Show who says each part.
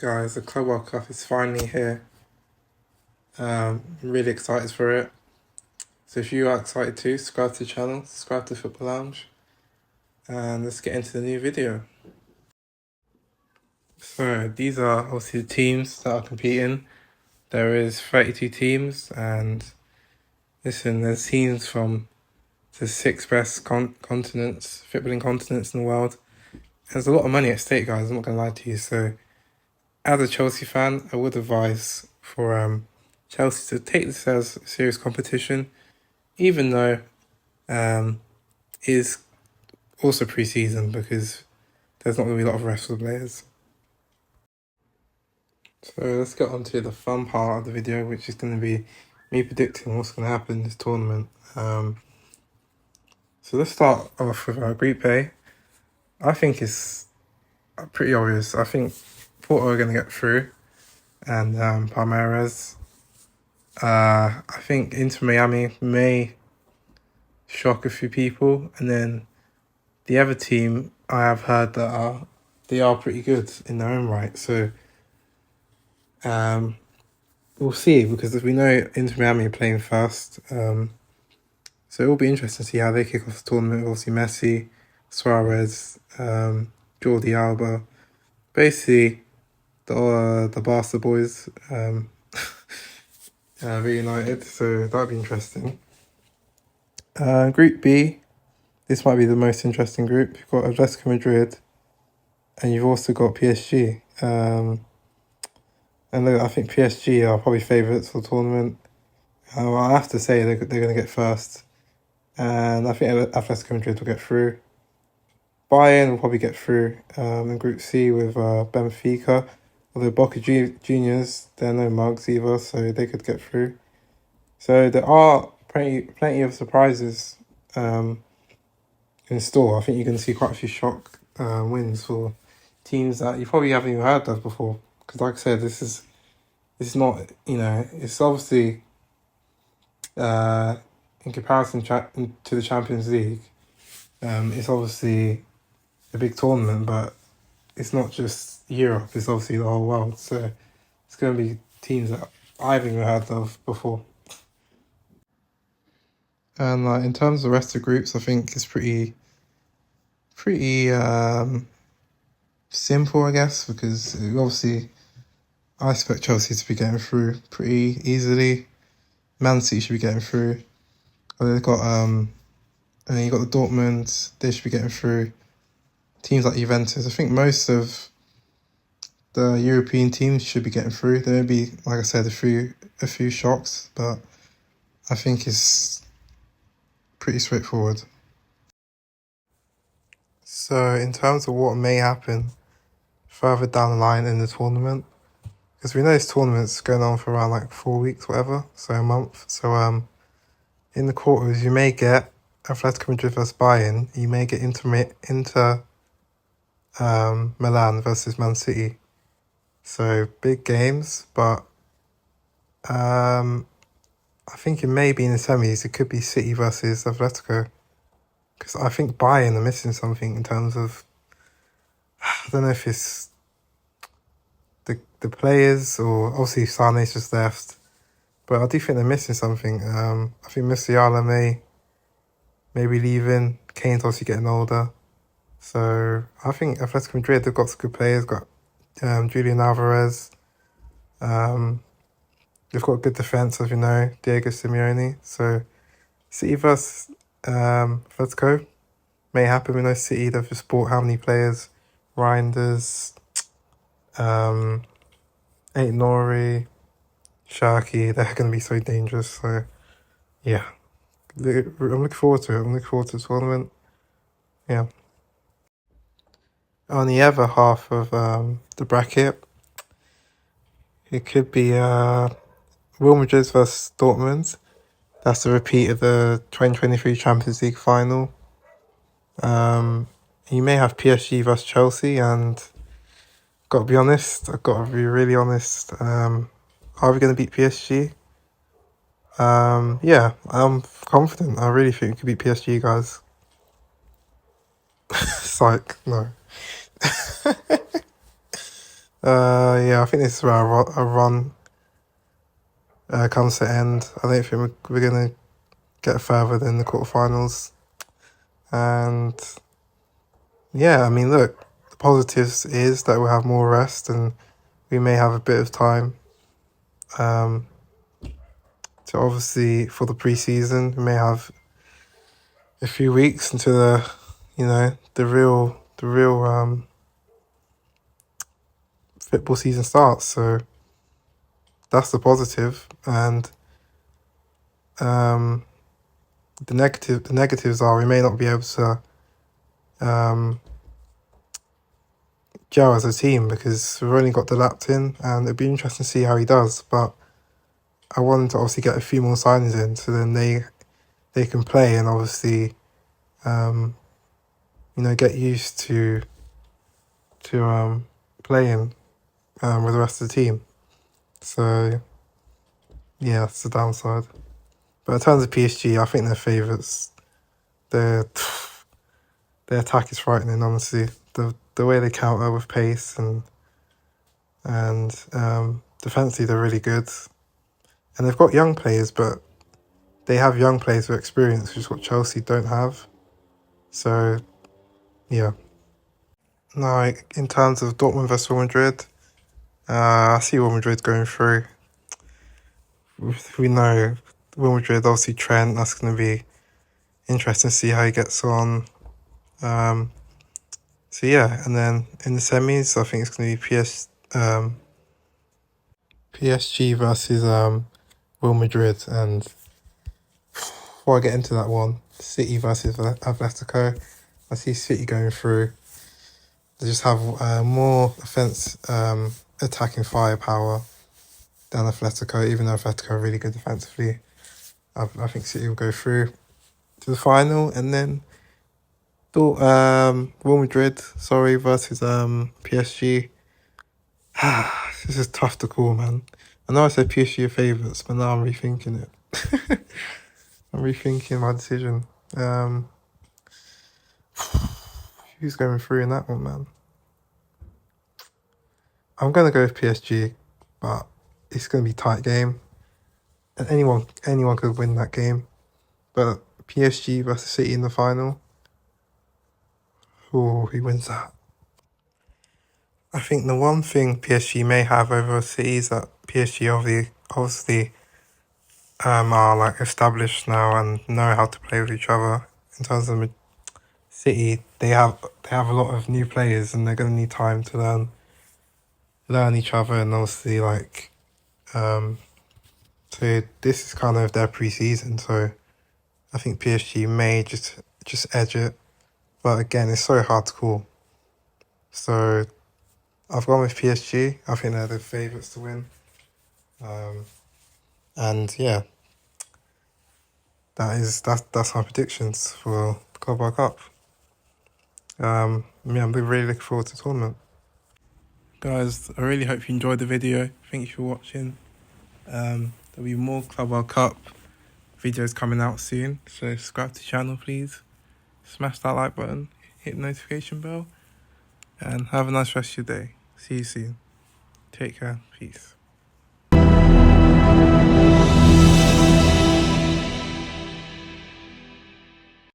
Speaker 1: Guys, the Club World Cup is finally here. I'm really excited for it. So if you are excited too, subscribe to the channel, subscribe to Football Lounge, and let's get into the new video. So these are obviously the teams that are competing. There is 32 teams, and listen, there's teams from the 6 best continents, footballing continents in the world. There's a lot of money at stake, guys, I'm not going to lie to you. So as a Chelsea fan, I would advise for Chelsea to take this as a serious competition, even though it is also pre-season, because there's not going to be a lot of rest for the players. So let's get on to the fun part of the video, which is going to be me predicting what's going to happen in this tournament. So let's start off with our Group A. I think it's pretty obvious. I think Porto are going to get through, and Palmeiras. I think Inter Miami may shock a few people, and then the other team I have heard that they are pretty good in their own right. So we'll see, because we know Inter Miami are playing first. So it will be interesting to see how they kick off the tournament. Obviously Messi, Suarez, Jordi Alba, basically the Barca boys reunited. So that'll be interesting. Group B, this might be the most interesting group. You've got Atletico Madrid, and you've also got PSG. And look, I think PSG are probably favourites for the tournament. I have to say they're going to get first. And I think Atletico Madrid will get through. Bayern will probably get through in Group C with Benfica. Although Boca Juniors, they're no mugs either, so they could get through. So there are plenty of surprises in store. I think you're going to see quite a few shock wins for teams that you probably haven't even heard of before. Because like I said, it's not, it's obviously in comparison to the Champions League, it's obviously a big tournament, but it's not just Europe, it's obviously the whole world. So it's going to be teams that I haven't even heard of before. And in terms of the rest of the groups, I think it's pretty simple, I guess, because obviously I expect Chelsea to be getting through pretty easily. Man City should be getting through. They've got and then you got the Dortmund, they should be getting through. Teams like Juventus, I think most of the European teams should be getting through. There may be, like I said, a few shocks, but I think it's pretty straightforward. So in terms of what may happen further down the line in the tournament, because we know this tournament's going on for around like 4 weeks, whatever, so a month. So in the quarters, you may get Atletico Madrid versus Bayern. You may get Inter Milan versus Man City. So big games, but I think it may be in the semis. It could be City versus Atletico, because I think Bayern are missing something in terms of, I don't know if it's the players, or obviously Sane's just left, but I do think they're missing something. I think Musiala may be leaving. Kane's obviously getting older. So I think Atletico Madrid, they've got some good players. Got Julian Alvarez. They've got good defence, as you know, Diego Simeone. So City versus Atletico may happen. We know City, they've just bought how many players? Reinders, Aït-Nouri, Sharky. They're going to be so dangerous. So yeah, I'm looking forward to it. I'm looking forward to the tournament. Yeah. On the other half of the bracket, it could be Real Madrid versus Dortmund. That's a repeat of the 2023 Champions League final. You may have PSG versus Chelsea, and I've got to be really honest. Are we going to beat PSG? Yeah, I'm confident. I really think we could beat PSG, guys. Psych, no. Yeah, I think this is where our run comes to end. I don't think we're gonna get further than the quarterfinals. And yeah, I mean, look, the positives is that we'll have more rest and we may have a bit of time. So obviously for the preseason, we may have a few weeks until the real football season starts. So that's the positive, and the negatives are we may not be able to gel as a team because we've only got Delap in, and it'd be interesting to see how he does. But I wanted to obviously get a few more signings in, so then they can play and obviously get used to playing with the rest of the team. So yeah, that's the downside. But in terms of PSG, I think they're favourites. Their attack is frightening, honestly. The way they counter with pace and defensively they're really good. And they've got young players, but they have young players with experience, which is what Chelsea don't have. So yeah. Now, in terms of Dortmund versus Real Madrid, I see Real Madrid going through. We know Real Madrid, obviously Trent, that's going to be interesting to see how he gets on. So yeah, and then in the semis, I think it's going to be PSG versus Real Madrid. And before I get into that one, City versus Atletico, I see City going through. They just have more attacking firepower than Atletico, even though Atletico are really good defensively. I think City will go through to the final, and then Real Madrid, versus PSG. This is tough to call, man. I know I said PSG are favourites, but now I'm rethinking it. I'm rethinking my decision. Who's going through in that one, man? I'm gonna go with PSG, but it's gonna be a tight game, and anyone could win that game. But PSG versus City in the final. Oh, who wins that? I think the one thing PSG may have over City is that PSG obviously are like established now and know how to play with each other. In terms of City, they have a lot of new players and they're gonna need time to learn each other, and obviously so this is kind of their pre-season. So I think PSG may just edge it, but again, it's so hard to call. So I've gone with PSG. I think they're the favourites to win. And yeah, that's my predictions for the Club World Cup. Yeah, I'm really looking forward to the tournament. Guys, I really hope you enjoyed the video. Thank you for watching. There'll be more Club World Cup videos coming out soon, so subscribe to the channel, please. Smash that like button, hit the notification bell, and have a nice rest of your day. See you soon. Take care. Peace.